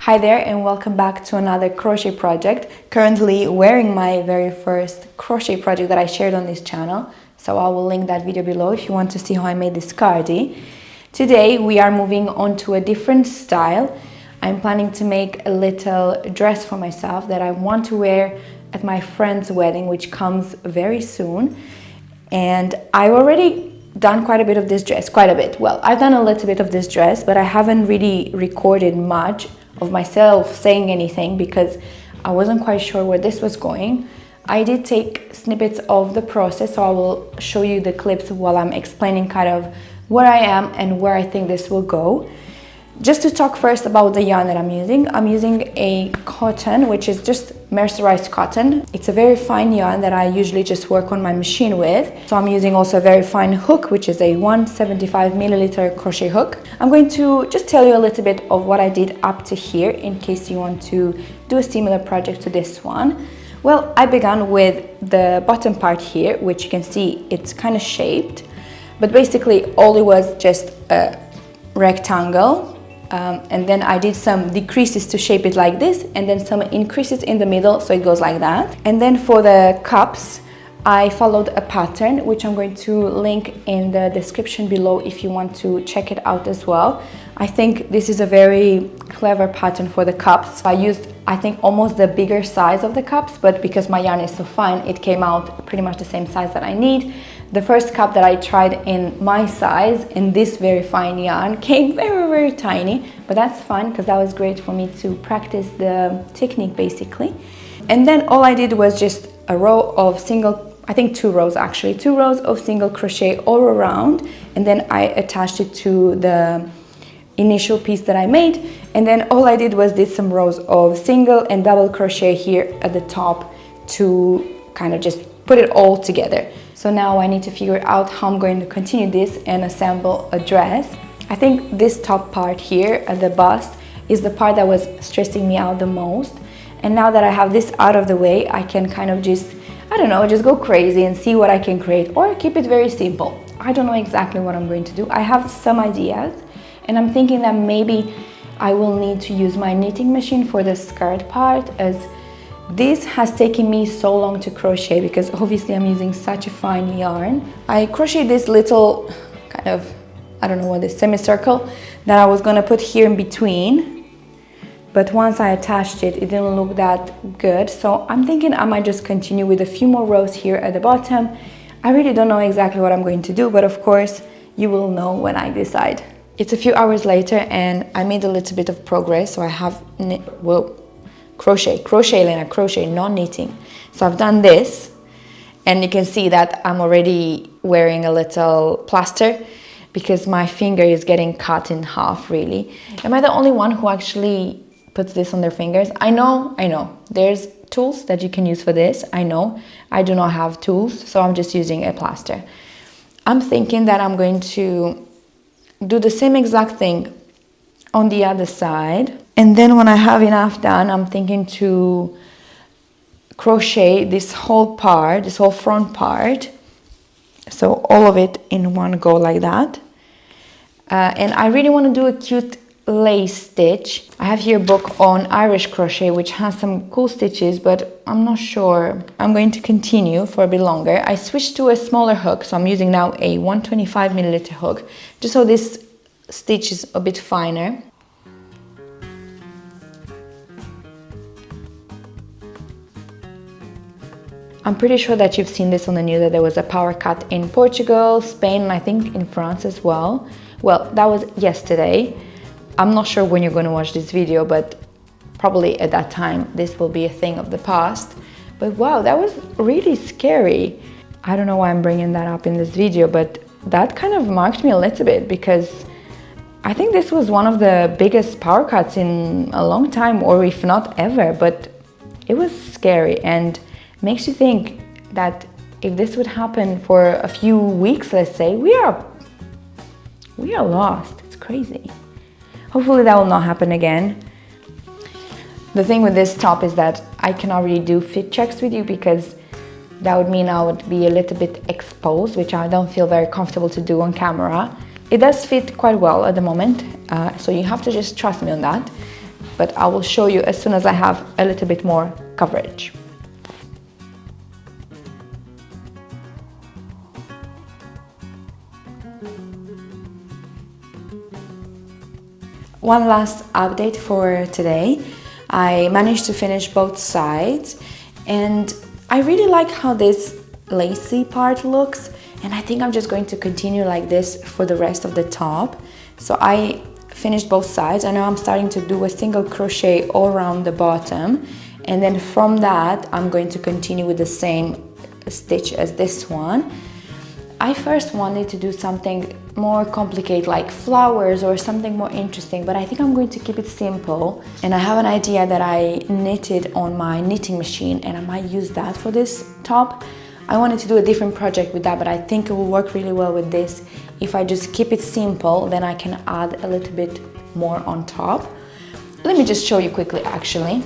Hi there and welcome back to another crochet project. Currently wearing my very first crochet project that I shared on this channel. So I will link that video below if you want to see how I made this cardi. Today we are moving on to a different style. I'm planning to make a little dress for myself that I want to wear at my friend's wedding, which comes very soon. And I've already done quite a bit of this dress, Well, I've done a little bit of this dress, but I haven't really recorded much of myself saying anything because I wasn't quite sure where this was going. I did take snippets of the process, so I will show you the clips while I'm explaining kind of where I am and where I think this will go. Just to talk first about the yarn that I'm using a cotton, which is just mercerized cotton. It's a very fine yarn that I usually just work on my machine with. So I'm using also a very fine hook, which is a 175 milliliter crochet hook. I'm going to just tell you a little bit of what I did up to here in case you want to do a similar project to this one. Well, I began with the bottom part here, which you can see it's kind of shaped, but basically all it was just a rectangle. And then I did some decreases to shape it like this, and then some increases in the middle, so it goes like that. And then for the cups, I followed a pattern, which I'm going to link in the description below if you want to check it out as well. I think this is a very clever pattern for the cups. I used, I think, almost the bigger size of the cups, but because my yarn is so fine, it came out pretty much the same size that I need. The first cup that I tried in my size, in this very fine yarn, came very, very tiny, but that's fine because that was great for me to practice the technique basically. And then all I did was just a row of single, I think two rows of single crochet all around, and then I attached it to the initial piece that I made, and then all I did was did some rows of single and double crochet here at the top to kind of just put it all together. So now I need to figure out how I'm going to continue this and assemble a dress. I think this top part here at the bust is the part that was stressing me out the most. And now that I have this out of the way, I can kind of just, I don't know, just go crazy and see what I can create, or keep it very simple. I don't know exactly what I'm going to do. I have some ideas, and I'm thinking that maybe I will need to use my knitting machine for the skirt part, as this has taken me so long to crochet because obviously I'm using such a fine yarn. I crocheted this little kind of, I don't know what this, semicircle that I was gonna put here in between, but once I attached it, it didn't look that good. So I'm thinking I might just continue with a few more rows here at the bottom. I really don't know exactly what I'm going to do, but of course you will know when I decide. It's a few hours later and I made a little bit of progress. So I have, crochet, Elena, crochet, not knitting. So I've done this, and you can see that I'm already wearing a little plaster because my finger is getting cut in half, really. Am I the only one who actually puts this on their fingers? I know, there's tools that you can use for this. I know, I do not have tools, so I'm just using a plaster. I'm thinking that I'm going to do the same exact thing on the other side. And then when I have enough done, I'm thinking to crochet this whole part, this whole front part. So all of it in one go like that. And I really want to do a cute lace stitch. I have here a book on Irish crochet, which has some cool stitches, but I'm not sure. I'm going to continue for a bit longer. I switched to a smaller hook, so I'm using now a 125 milliliter hook, just so this stitch is a bit finer. I'm pretty sure that you've seen this on the news, that there was a power cut in Portugal, Spain, and I think in France as well. Well, that was yesterday. I'm not sure when you're going to watch this video, but probably at that time this will be a thing of the past. But wow, that was really scary. I don't know why I'm bringing that up in this video, but that kind of marked me a little bit because I think this was one of the biggest power cuts in a long time, or if not ever, but it was scary and makes you think that if this would happen for a few weeks, let's say, we are lost. It's crazy. Hopefully that will not happen again. The thing with this top is that I cannot really do fit checks with you because that would mean I would be a little bit exposed, which I don't feel very comfortable to do on camera. It does fit quite well at the moment, so you have to just trust me on that. but I will show you as soon as I have a little bit more coverage. One last update for today. I managed to finish both sides, and I really like how this lacy part looks, and I think I'm just going to continue like this for the rest of the top. So I finished both sides, and now I'm starting to do a single crochet all around the bottom, and then from that I'm going to continue with the same stitch as this one. I first wanted to do something more complicated, like flowers or something more interesting, but I think I'm going to keep it simple. And I have an idea that I knitted on my knitting machine, and I might use that for this top. I wanted to do a different project with that, but I think it will work really well with this. If I just keep it simple, then I can add a little bit more on top. Let me just show you quickly, actually.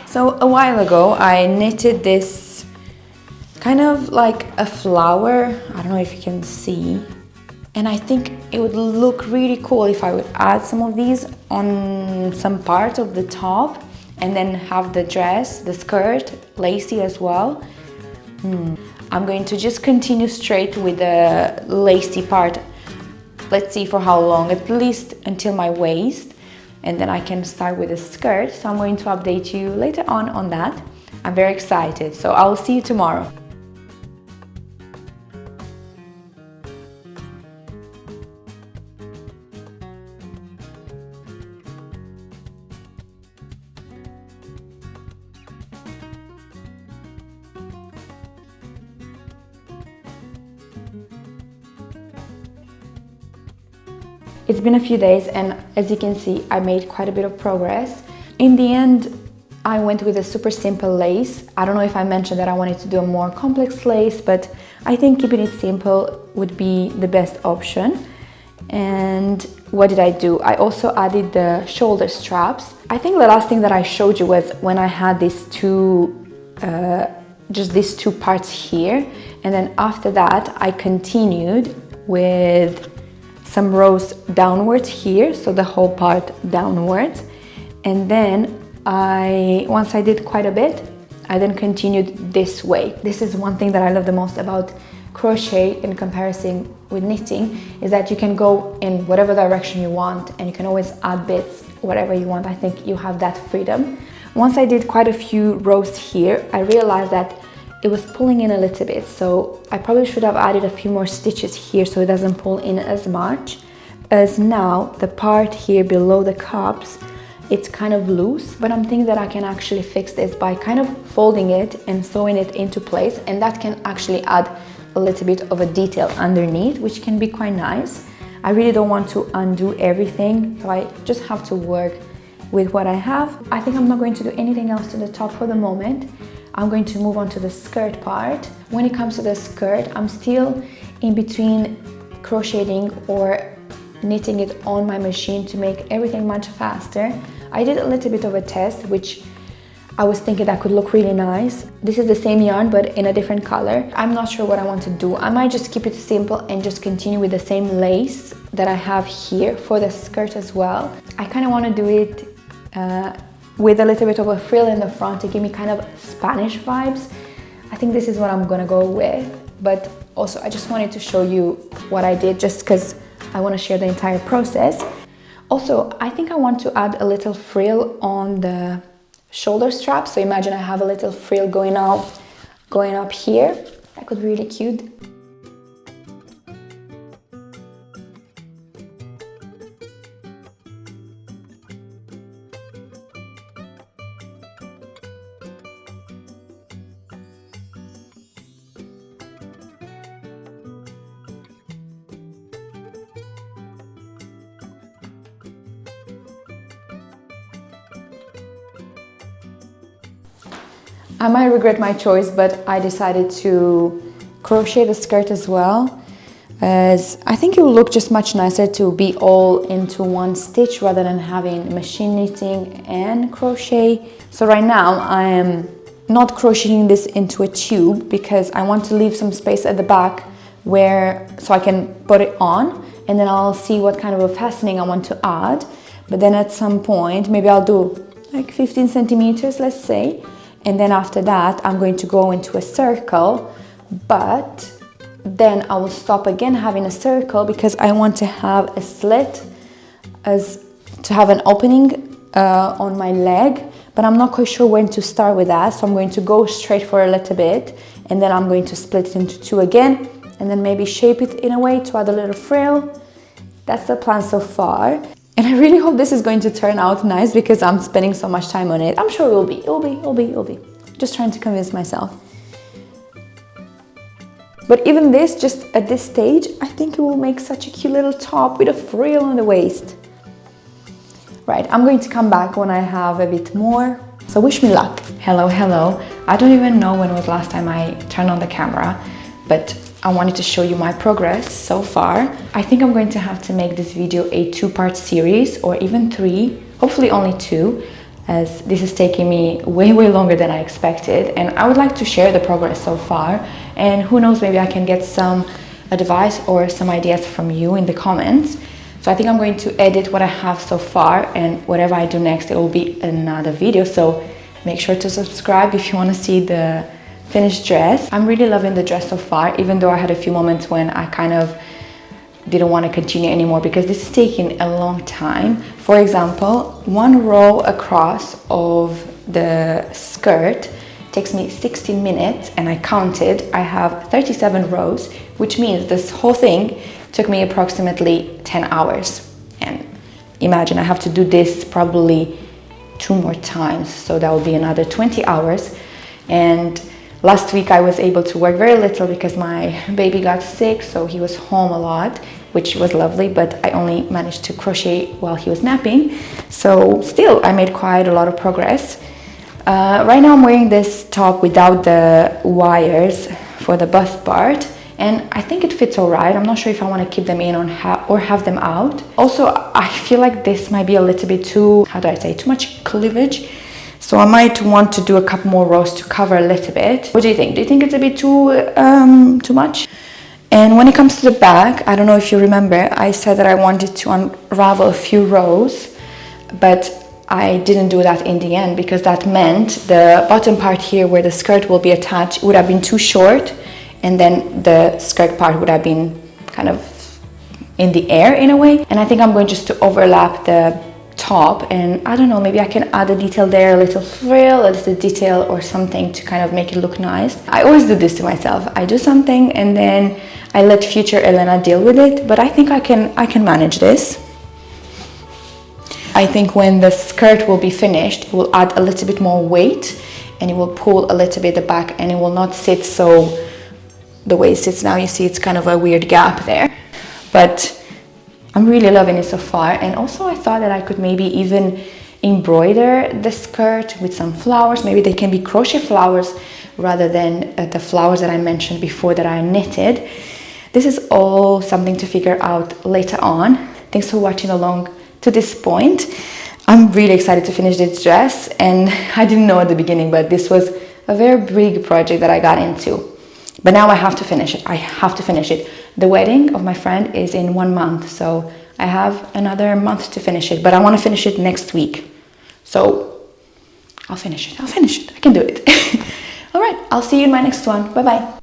So a while ago, I knitted this kind of like a flower. I don't know if you can see. And I think it would look really cool if I would add some of these on some part of the top and then have the dress, the skirt, lacy as well. I'm going to just continue straight with the lacy part. Let's see for how long, at least until my waist. And then I can start with the skirt. So I'm going to update you later on that. I'm very excited. So I will see you tomorrow. It's been a few days, and as you can see, I made quite a bit of progress. In the end, I went with a super simple lace. I don't know if I mentioned that I wanted to do a more complex lace, but I think keeping it simple would be the best option. And what did I do? I also added the shoulder straps. I think the last thing that I showed you was when I had these just these two parts here. And then after that, I continued with some rows downwards here, so the whole part downwards. And then once I did quite a bit, I then continued this way. This is one thing that I love the most about crochet in comparison with knitting, is that you can go in whatever direction you want, and you can always add bits, whatever you want. I think you have that freedom. Once I did quite a few rows here, I realized that it was pulling in a little bit, so I probably should have added a few more stitches here so it doesn't pull in as much. As now, the part here below the cups, it's kind of loose, but I'm thinking that I can actually fix this by kind of folding it and sewing it into place, and that can actually add a little bit of a detail underneath, which can be quite nice. I really don't want to undo everything, so I just have to work with what I have. I think I'm not going to do anything else to the top for the moment. I'm going to move on to the skirt part. When it comes to the skirt, I'm still in between crocheting or knitting it on my machine to make everything much faster. I did a little bit of a test, which I was thinking that could look really nice. This is the same yarn, but in a different color. I'm not sure what I want to do. I might just keep it simple and just continue with the same lace that I have here for the skirt as well. I kind of want to do it with a little bit of a frill in the front to give me kind of Spanish vibes. I think this is what I'm gonna go with, but also I just wanted to show you what I did just because I want to share the entire process. Also, I think I want to add a little frill on the shoulder strap. So imagine I have a little frill going up here. That could be really cute. I might regret my choice, but I decided to crochet the skirt as well, as I think it will look just much nicer to be all into one stitch rather than having machine knitting and crochet. So right now I am not crocheting this into a tube because I want to leave some space at the back so I can put it on, and then I'll see what kind of a fastening I want to add. but then at some point, maybe I'll do like 15 centimeters, let's say. And then after that, I'm going to go into a circle, but then I will stop again having a circle because I want to have a slit to have an opening on my leg, but I'm not quite sure when to start with that. So I'm going to go straight for a little bit, and then I'm going to split it into two again, and then maybe shape it in a way to add a little frill. That's the plan so far. And I really hope this is going to turn out nice because I'm spending so much time on it. I'm sure it will be. Just trying to convince myself. But even this, just at this stage, I think it will make such a cute little top with a frill on the waist. Right, I'm going to come back when I have a bit more. So wish me luck. Hello. I don't even know when was last time I turned on the camera, but I wanted to show you my progress so far. I think I'm going to have to make this video a two-part series or even three, hopefully only two, as this is taking me way longer than I expected, and I would like to share the progress so far, and who knows, maybe I can get some advice or some ideas from you in the comments. So I think I'm going to edit what I have so far, and whatever I do next, it will be another video. So make sure to subscribe if you want to see the finished dress. I'm really loving the dress so far, even though I had a few moments when I kind of didn't want to continue anymore because this is taking a long time. For example, one row across of the skirt takes me 16 minutes, and I counted, I have 37 rows, which means this whole thing took me approximately 10 hours. And imagine I have to do this probably 2 more times, so that will be another 20 hours. And last week I was able to work very little because my baby got sick, so he was home a lot, which was lovely, but I only managed to crochet while he was napping. So still, I made quite a lot of progress. Right now I'm wearing this top without the wires for the bust part, and I think it fits all right. I'm not sure if I want to keep them in or have them out. Also, I feel like this might be a little bit too, too much cleavage. So I might want to do a couple more rows to cover a little bit. What do you think? Do you think it's a bit too much? And when it comes to the back, I don't know if you remember, I said that I wanted to unravel a few rows, but I didn't do that in the end because that meant the bottom part here where the skirt will be attached would have been too short, and then the skirt part would have been kind of in the air in a way. And I think I'm going just to overlap the top, and I don't know, maybe I can add a detail there, a little frill, a little detail or something to kind of make it look nice. I always do this to myself. I do something and then I let future Elena deal with it, but I think I can manage this. I think when the skirt will be finished, it will add a little bit more weight and it will pull a little bit the back, and it will not sit so the way it sits now. You see it's kind of a weird gap there, but I'm really loving it so far. And also I thought that I could maybe even embroider the skirt with some flowers. Maybe they can be crochet flowers rather than the flowers that I mentioned before that I knitted. This is all something to figure out later on. Thanks for watching along to this point. I'm really excited to finish this dress, and I didn't know at the beginning, but this was a very big project that I got into. But now I have to finish it. I have to finish it. The wedding of my friend is in 1 month, so I have another month to finish it, but I want to finish it next week. So I'll finish it. I can do it. All right, I'll see you in my next one. Bye-bye.